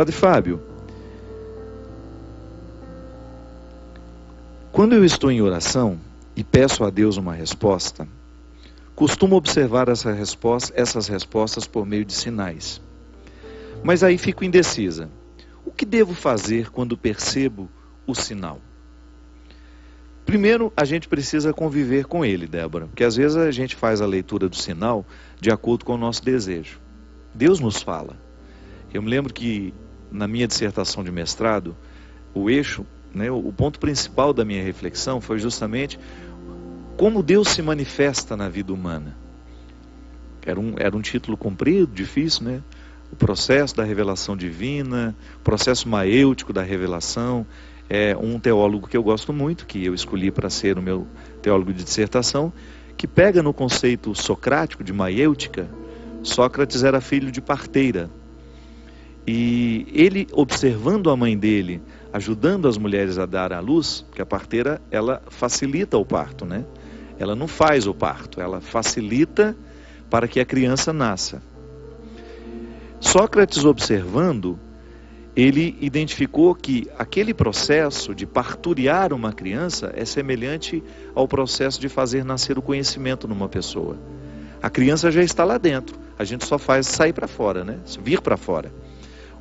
Padre Fábio, quando eu estou em oração e peço a Deus uma resposta, costumo observar essas respostas por meio de sinais. Mas aí fico indecisa. O que devo fazer quando percebo o sinal? Primeiro, a gente precisa conviver com ele, Débora, porque às vezes a gente faz a leitura do sinal de acordo com o nosso desejo. Deus nos fala. Eu me lembro que na minha dissertação de mestrado, o eixo, o ponto principal da minha reflexão foi justamente como Deus se manifesta na vida humana. Era um título comprido, difícil, né? O processo da revelação divina, o processo maêutico da revelação. É um teólogo que eu gosto muito, que eu escolhi para ser o meu teólogo de dissertação, que pega no conceito socrático de maêutica. Sócrates era filho de parteira. E ele, observando a mãe dele, ajudando as mulheres a dar à luz, porque a parteira, ela facilita o parto, né? Ela não faz o parto, ela facilita para que a criança nasça. Sócrates, observando, ele identificou que aquele processo de parturiar uma criança é semelhante ao processo de fazer nascer o conhecimento numa pessoa. A criança já está lá dentro, a gente só faz sair para fora, né? Vir para fora.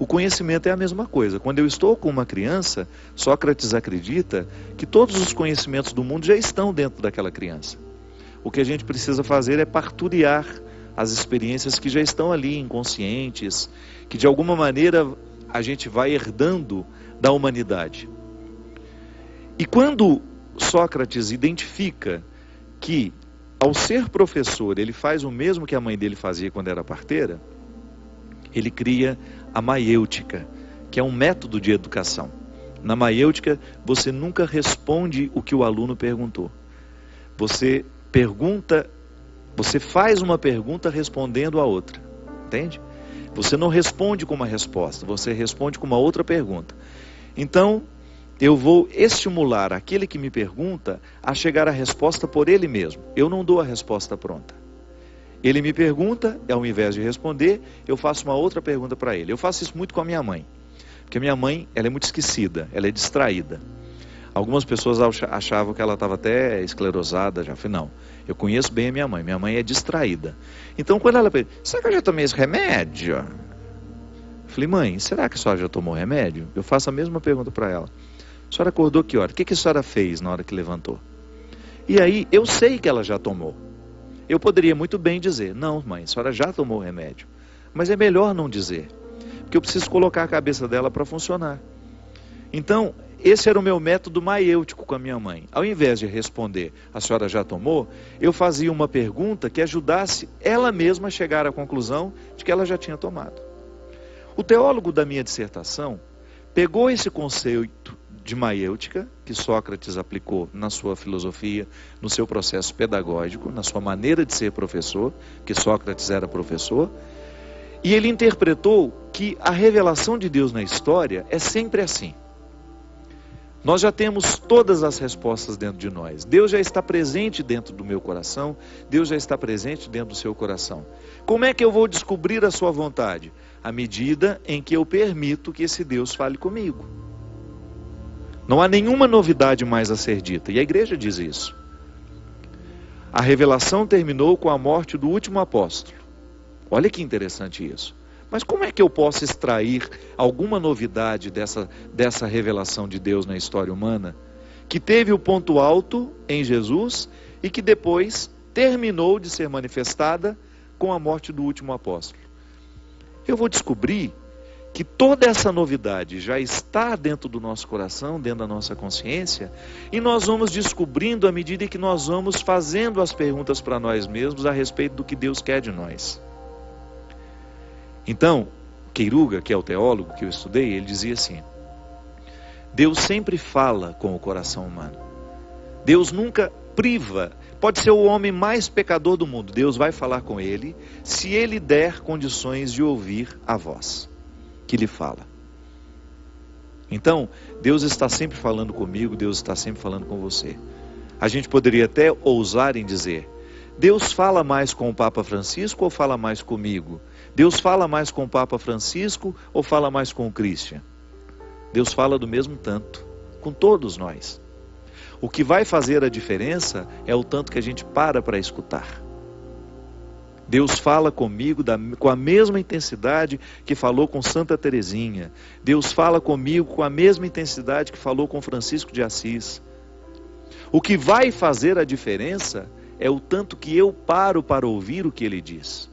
O conhecimento é a mesma coisa. Quando eu estou com uma criança, Sócrates acredita que todos os conhecimentos do mundo já estão dentro daquela criança. O que a gente precisa fazer é parturiar as experiências que já estão ali, inconscientes, que de alguma maneira a gente vai herdando da humanidade. E quando Sócrates identifica que, ao ser professor, ele faz o mesmo que a mãe dele fazia quando era parteira, ele cria a maêutica, que é um método de educação. Na maêutica, você nunca responde o que o aluno perguntou. Você faz uma pergunta respondendo a outra, entende? Você não responde com uma resposta, você responde com uma outra pergunta. Então, eu vou estimular aquele que me pergunta a chegar à resposta por ele mesmo. Eu não dou a resposta pronta. Ele me pergunta, ao invés de responder, eu faço uma outra pergunta para ele. Eu faço isso muito com a minha mãe, porque a minha mãe, ela é muito esquecida, ela é distraída. Algumas pessoas achavam que ela estava até esclerosada já. Eu falei, não, eu conheço bem a minha mãe é distraída. Então quando ela pergunta, será que eu já tomei esse remédio? Eu falei, mãe, será que a senhora já tomou remédio? Eu faço a mesma pergunta para ela. A senhora acordou que hora? O que a senhora fez na hora que levantou? E aí eu sei que ela já tomou. Eu poderia muito bem dizer, não mãe, a senhora já tomou o remédio. Mas é melhor não dizer, porque eu preciso colocar a cabeça dela para funcionar. Então, esse era o meu método maêutico com a minha mãe. Ao invés de responder, a senhora já tomou, eu fazia uma pergunta que ajudasse ela mesma a chegar à conclusão de que ela já tinha tomado. O teólogo da minha dissertação pegou esse conceito de maêutica, que Sócrates aplicou na sua filosofia, no seu processo pedagógico, na sua maneira de ser professor, que Sócrates era professor, e ele interpretou que a revelação de Deus na história é sempre assim. Nós já temos todas as respostas dentro de nós. Deus já está presente dentro do meu coração, Deus já está presente dentro do seu coração. Como é que eu vou descobrir a sua vontade? À medida em que eu permito que esse Deus fale comigo. Não há nenhuma novidade mais a ser dita, e a igreja diz isso. A revelação terminou com a morte do último apóstolo. Olha que interessante isso. Mas como é que eu posso extrair alguma novidade dessa revelação de Deus na história humana, que teve o ponto alto em Jesus e que depois terminou de ser manifestada com a morte do último apóstolo? Eu vou descobrir que toda essa novidade já está dentro do nosso coração, dentro da nossa consciência, e nós vamos descobrindo à medida que nós vamos fazendo as perguntas para nós mesmos a respeito do que Deus quer de nós. Então, Queiruga, que é o teólogo que eu estudei, ele dizia assim: Deus sempre fala com o coração humano. Deus nunca priva. Pode ser o homem mais pecador do mundo, Deus vai falar com ele, se ele der condições de ouvir a voz que lhe fala. Então, Deus está sempre falando comigo, Deus está sempre falando com você. A gente poderia até ousar em dizer, Deus fala mais com o Papa Francisco ou fala mais comigo? Deus fala mais com o Papa Francisco ou fala mais com o Christian? Deus fala do mesmo tanto, com todos nós. O que vai fazer a diferença é o tanto que a gente para escutar. Deus fala comigo com a mesma intensidade que falou com Santa Teresinha. Deus fala comigo com a mesma intensidade que falou com Francisco de Assis. O que vai fazer a diferença é o tanto que eu paro para ouvir o que ele diz.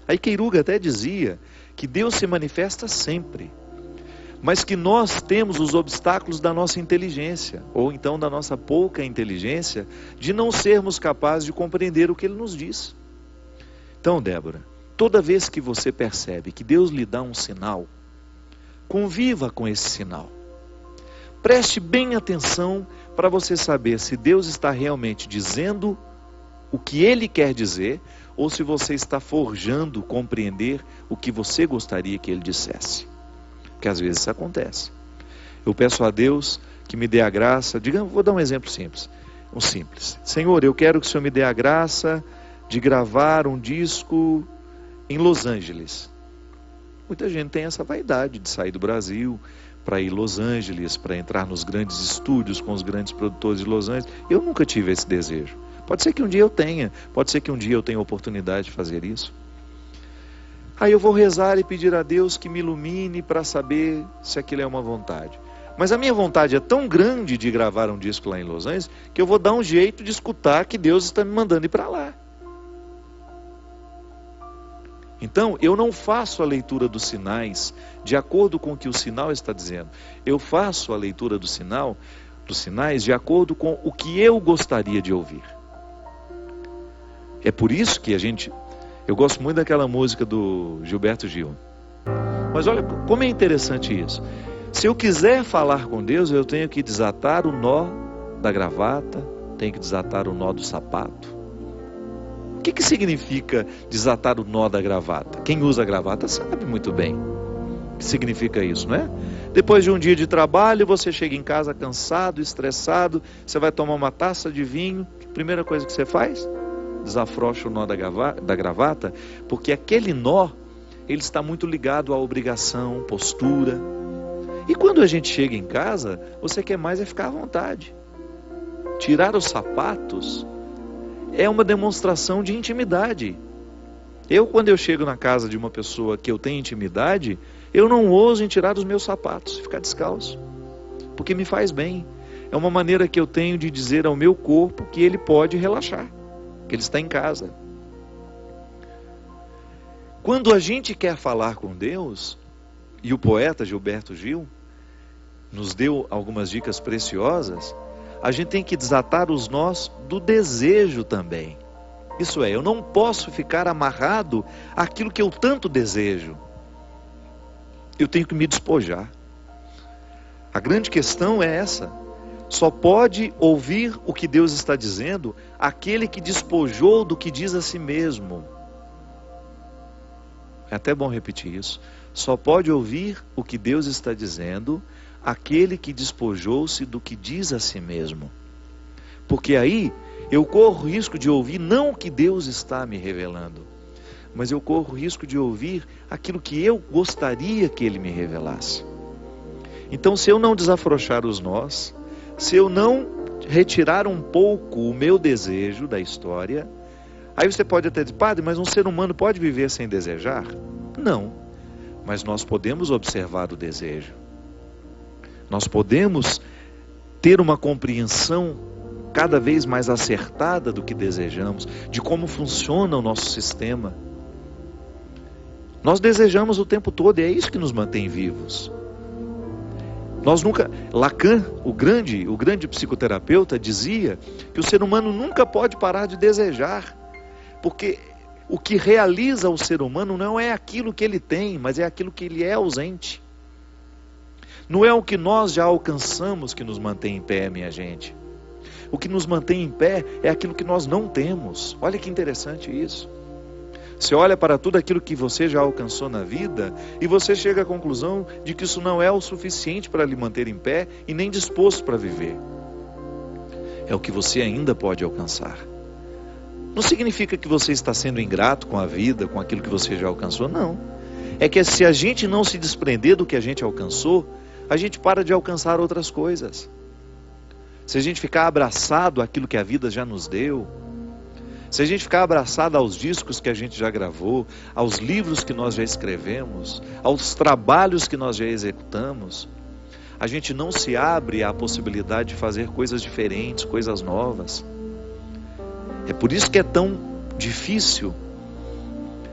Aí Queiruga até dizia que Deus se manifesta sempre, mas que nós temos os obstáculos da nossa inteligência, ou então da nossa pouca inteligência, de não sermos capazes de compreender o que ele nos diz. Então, Débora, toda vez que você percebe que Deus lhe dá um sinal, conviva com esse sinal. Preste bem atenção para você saber se Deus está realmente dizendo o que Ele quer dizer, ou se você está forjando compreender o que você gostaria que Ele dissesse. Porque às vezes isso acontece. Eu peço a Deus que me dê a graça, vou dar um exemplo simples. Senhor, eu quero que o Senhor me dê a graça de gravar um disco em Los Angeles. Muita gente tem essa vaidade de sair do Brasil para ir a Los Angeles, para entrar nos grandes estúdios com os grandes produtores de Los Angeles. Eu nunca tive esse desejo. Pode ser que um dia eu tenha, pode ser que um dia eu tenha a oportunidade de fazer isso. Aí eu vou rezar e pedir a Deus que me ilumine para saber se aquilo é uma vontade. Mas a minha vontade é tão grande de gravar um disco lá em Los Angeles, que eu vou dar um jeito de escutar que Deus está me mandando ir para lá. Então, eu não faço a leitura dos sinais de acordo com o que o sinal está dizendo. Eu faço a leitura dos sinais de acordo com o que eu gostaria de ouvir. É por isso que eu gosto muito daquela música do Gilberto Gil. Mas olha como é interessante isso. Se eu quiser falar com Deus, eu tenho que desatar o nó da gravata, tenho que desatar o nó do sapato. O que significa desatar o nó da gravata? Quem usa a gravata sabe muito bem o que significa isso, não é? Depois de um dia de trabalho, você chega em casa cansado, estressado, você vai tomar uma taça de vinho, primeira coisa que você faz? Desafrouxa o nó da gravata, porque aquele nó, ele está muito ligado à obrigação, postura. E quando a gente chega em casa, você quer mais é ficar à vontade. Tirar os sapatos é uma demonstração de intimidade. Quando eu chego na casa de uma pessoa que eu tenho intimidade, eu não ouso em tirar os meus sapatos, ficar descalço, porque me faz bem. É uma maneira que eu tenho de dizer ao meu corpo que ele pode relaxar, que ele está em casa. Quando a gente quer falar com Deus, e o poeta Gilberto Gil nos deu algumas dicas preciosas, a gente tem que desatar os nós do desejo também. Isso é, eu não posso ficar amarrado àquilo que eu tanto desejo. Eu tenho que me despojar. A grande questão é essa. Só pode ouvir o que Deus está dizendo aquele que despojou do que diz a si mesmo. É até bom repetir isso. Só pode ouvir o que Deus está dizendo aquele que despojou-se do que diz a si mesmo. Porque aí eu corro o risco de ouvir não o que Deus está me revelando, mas eu corro o risco de ouvir aquilo que eu gostaria que Ele me revelasse. Então, se eu não desafrouxar os nós, se eu não retirar um pouco o meu desejo da história, aí você pode até dizer, padre, mas um ser humano pode viver sem desejar? Não, mas nós podemos observar o desejo. Nós podemos ter uma compreensão cada vez mais acertada do que desejamos, de como funciona o nosso sistema. Nós desejamos o tempo todo e é isso que nos mantém vivos. Lacan, o grande psicoterapeuta, dizia que o ser humano nunca pode parar de desejar, porque o que realiza o ser humano não é aquilo que ele tem, mas é aquilo que ele é ausente. Não é o que nós já alcançamos que nos mantém em pé, minha gente. O que nos mantém em pé é aquilo que nós não temos. Olha que interessante isso. Você olha para tudo aquilo que você já alcançou na vida e você chega à conclusão de que isso não é o suficiente para lhe manter em pé e nem disposto para viver. É o que você ainda pode alcançar. Não significa que você está sendo ingrato com a vida, com aquilo que você já alcançou, não. É que se a gente não se desprender do que a gente alcançou, a gente para de alcançar outras coisas. Se a gente ficar abraçado àquilo que a vida já nos deu, se a gente ficar abraçado aos discos que a gente já gravou, aos livros que nós já escrevemos, aos trabalhos que nós já executamos, a gente não se abre à possibilidade de fazer coisas diferentes, coisas novas. É por isso que é tão difícil,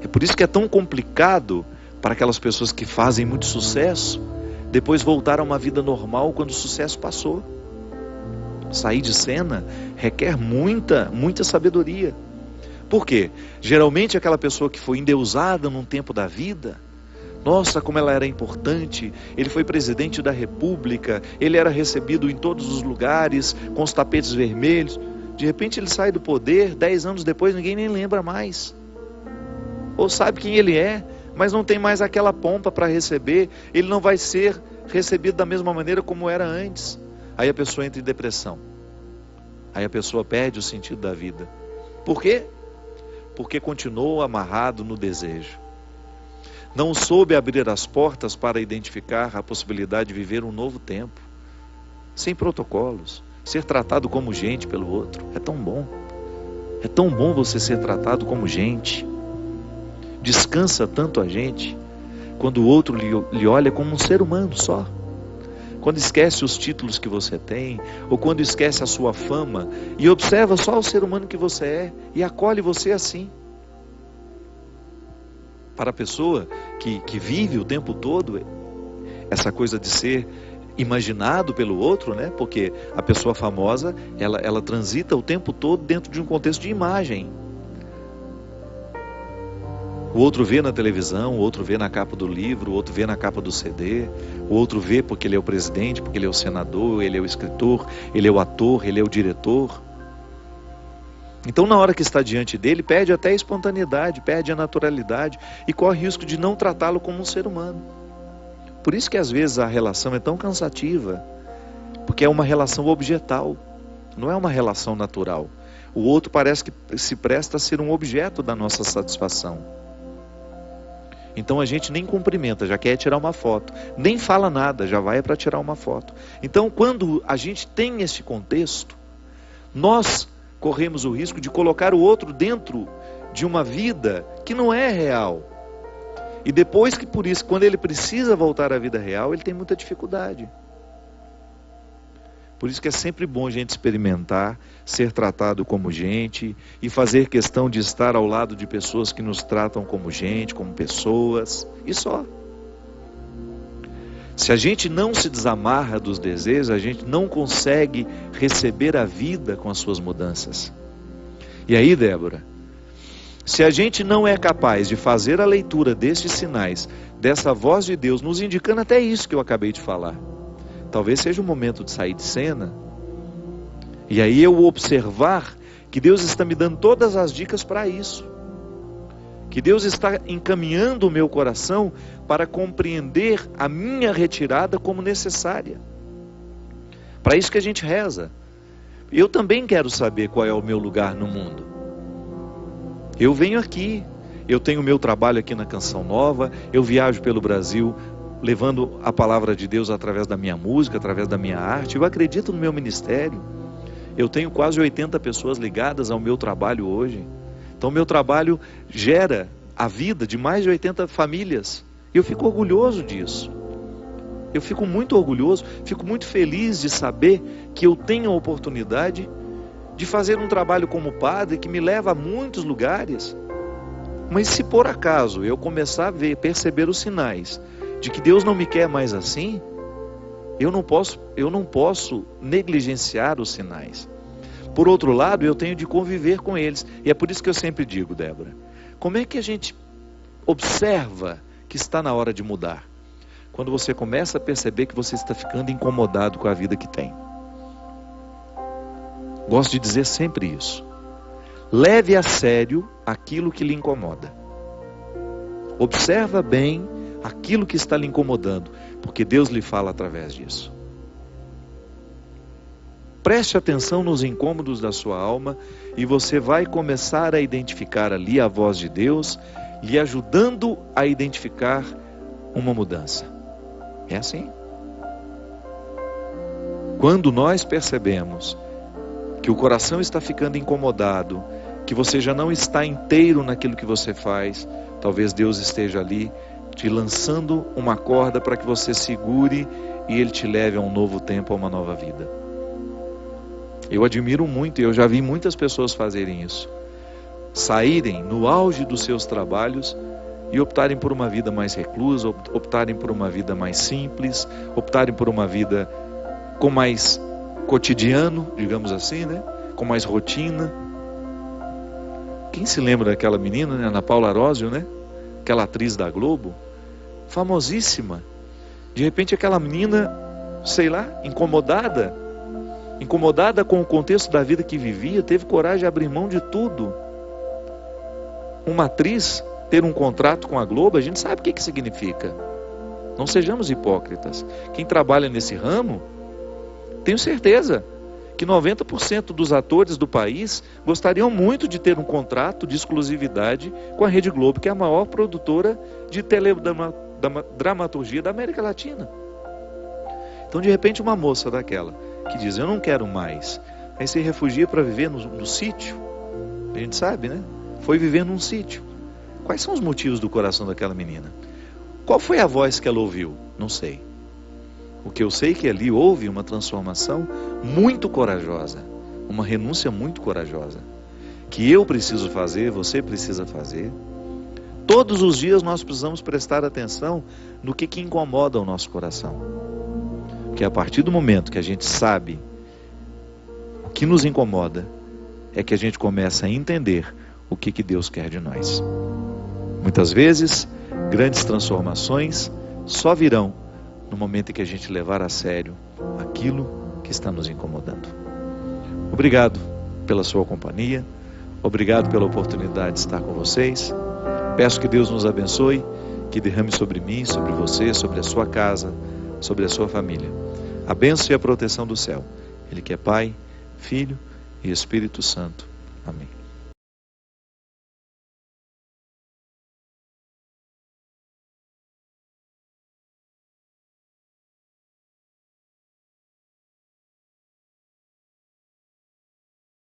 é por isso que é tão complicado para aquelas pessoas que fazem muito sucesso, depois voltar a uma vida normal quando o sucesso passou. Sair de cena requer muita sabedoria. Por quê? Geralmente aquela pessoa que foi endeusada num tempo da vida, nossa, como ela era importante, ele foi presidente da República, ele era recebido em todos os lugares, com os tapetes vermelhos. De repente ele sai do poder, 10 anos depois ninguém nem lembra mais. Ou sabe quem ele é, mas não tem mais aquela pompa para receber, ele não vai ser recebido da mesma maneira como era antes. Aí a pessoa entra em depressão. Aí a pessoa perde o sentido da vida. Por quê? Porque continuou amarrado no desejo. Não soube abrir as portas para identificar a possibilidade de viver um novo tempo. Sem protocolos. Ser tratado como gente pelo outro. É tão bom. É tão bom você ser tratado como gente. Descansa tanto a gente quando o outro lhe olha como um ser humano só. Quando esquece os títulos que você tem, ou quando esquece a sua fama, e observa só o ser humano que você é, e acolhe você assim. Para a pessoa que vive o tempo todo, essa coisa de ser imaginado pelo outro, né? Porque a pessoa famosa, ela transita o tempo todo dentro de um contexto de imagem. O outro vê na televisão, o outro vê na capa do livro, o outro vê na capa do CD, o outro vê porque ele é o presidente, porque ele é o senador, ele é o escritor, ele é o ator, ele é o diretor. Então na hora que está diante dele, perde até a espontaneidade, perde a naturalidade e corre risco de não tratá-lo como um ser humano. Por isso que às vezes a relação é tão cansativa, porque é uma relação objetal, não é uma relação natural. O outro parece que se presta a ser um objeto da nossa satisfação. Então a gente nem cumprimenta, já quer tirar uma foto. Nem fala nada, já vai para tirar uma foto. Então quando a gente tem esse contexto, nós corremos o risco de colocar o outro dentro de uma vida que não é real. E depois que por isso, quando ele precisa voltar à vida real, ele tem muita dificuldade. Por isso que é sempre bom a gente experimentar, ser tratado como gente e fazer questão de estar ao lado de pessoas que nos tratam como gente, como pessoas, e só. Se a gente não se desamarra dos desejos, a gente não consegue receber a vida com as suas mudanças. E aí, Débora, se a gente não é capaz de fazer a leitura destes sinais, dessa voz de Deus, nos indicando até isso que eu acabei de falar, talvez seja o momento de sair de cena. E aí eu observar que Deus está me dando todas as dicas para isso. Que Deus está encaminhando o meu coração para compreender a minha retirada como necessária. Para isso que a gente reza. Eu também quero saber qual é o meu lugar no mundo. Eu venho aqui, eu tenho o meu trabalho aqui na Canção Nova, eu viajo pelo Brasil levando a palavra de Deus através da minha música, através da minha arte. Eu acredito no meu ministério. Eu tenho quase 80 pessoas ligadas ao meu trabalho hoje. Então meu trabalho gera a vida de mais de 80 famílias. Eu fico orgulhoso disso. Eu fico muito orgulhoso, fico muito feliz de saber que eu tenho a oportunidade de fazer um trabalho como padre que me leva a muitos lugares. Mas se por acaso eu começar a perceber os sinais de que Deus não me quer mais assim, eu não posso negligenciar os sinais. Por outro lado, eu tenho de conviver com eles. E é por isso que eu sempre digo, Débora, como é que a gente observa que está na hora de mudar? Quando você começa a perceber que você está ficando incomodado com a vida que tem. Gosto de dizer sempre isso. Leve a sério aquilo que lhe incomoda. Observa bem aquilo que está lhe incomodando, porque Deus lhe fala através disso. preste atenção nos incômodos da sua alma e você vai começar a identificar ali a voz de Deus, lhe ajudando a identificar uma mudança. É assim. Quando nós percebemos que o coração está ficando incomodado, que você já não está inteiro naquilo que você faz, talvez Deus esteja ali te lançando uma corda para que você segure e Ele te leve a um novo tempo, a uma nova vida. Eu admiro muito, e eu já vi muitas pessoas fazerem isso. Saírem no auge dos seus trabalhos e optarem por uma vida mais reclusa, optarem por uma vida mais simples, optarem por uma vida com mais cotidiano, digamos assim, né? Com mais rotina. Quem se lembra daquela menina, né? Ana Paula Arósio, né? Aquela atriz da Globo, famosíssima. De repente aquela menina, sei lá, incomodada com o contexto da vida que vivia, teve coragem de abrir mão de tudo. Uma atriz ter um contrato com a Globo, a gente sabe o que significa. Não sejamos hipócritas. Quem trabalha nesse ramo, tenho certeza que 90% dos atores do país gostariam muito de ter um contrato de exclusividade com a Rede Globo, que é a maior produtora de teledramaturgia da América Latina. Então, de repente, uma moça daquela que diz, eu não quero mais, aí se refugia para viver no sítio. A gente sabe, né? Foi viver num sítio. Quais são os motivos do coração daquela menina? Qual foi a voz que ela ouviu? Não sei. O que eu sei é que ali houve uma transformação muito corajosa, uma renúncia muito corajosa, que eu preciso fazer, você precisa fazer. Todos os dias nós precisamos prestar atenção no que incomoda o nosso coração. Porque a partir do momento que a gente sabe o que nos incomoda, é que a gente começa a entender o que Deus quer de nós. Muitas vezes, grandes transformações só virão no momento em que a gente levar a sério aquilo que está nos incomodando. Obrigado pela sua companhia, obrigado pela oportunidade de estar com vocês. Peço que Deus nos abençoe, que derrame sobre mim, sobre você, sobre a sua casa, sobre a sua família, a bênção e a proteção do céu. Ele que é Pai, Filho e Espírito Santo. Amém.